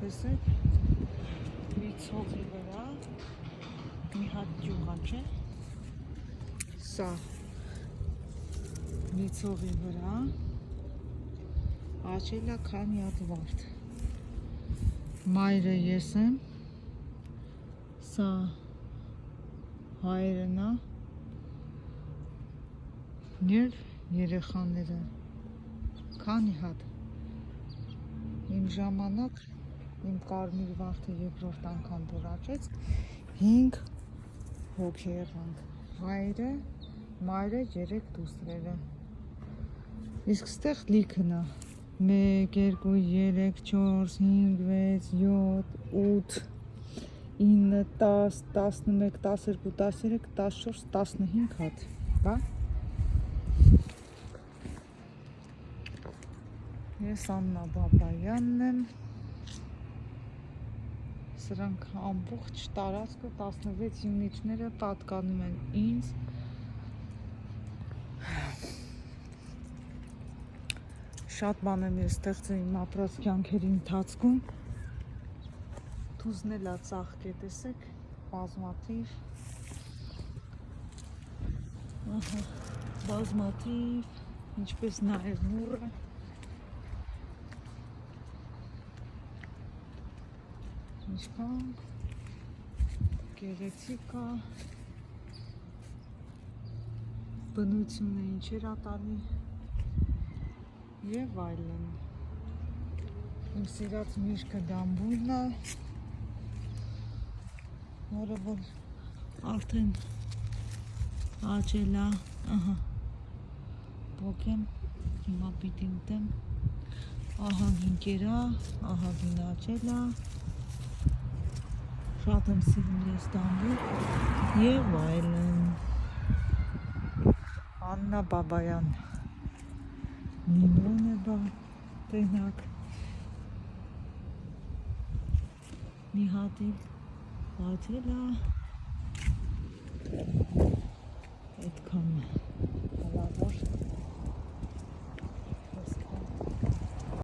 տեսեք, մի ցողի վրա մի հատ ջուղակ է, սա մի ցողի վրա աճել է քանի հատ վարդ, մայրը ես եմ, սա հայրն է և երեխաները, քանի հատ, իմ ժամանակ, իմ կարմիր վարդը երկրորդ անգամ որ աճեց, 5 հոգի եղանք, հայրը, մայրը, 3 դուստրերը, իսկ ստեղ լիքն է, 1, 2, 3, 4, 5, 6, 7, 8, 9, 10, 11, 12, 13, 14, 15 հատ, բա? Ես Աննա Բաբայանն եմ, սրանք ամբողջ տարածքը 16 յունիթները պատկանում են ինձ, շատ բան եմ ես ստեղծել իմ ապրած կյանքերի ընթացքում, թուզն էլ է ծաղկե, տեսեք, բազմաթիվ, բազմաթիվ, ինչպես նաև նուռը, ինչքան գեղեցիկ է, բնությունը ինչեր է տալի և այլն, իմ սիրած միրգը դամբույլն է, որը որ արդեն աճել է, բոկեմ, հիմա պիտի ուտեմ, ահագին կերա, ահագին աճել է, շատ եմ սիրում ես դամբույլ և այլն, Աննա Բաբայան, Նիմոն է բա, տենակ, մի հատի աճել է,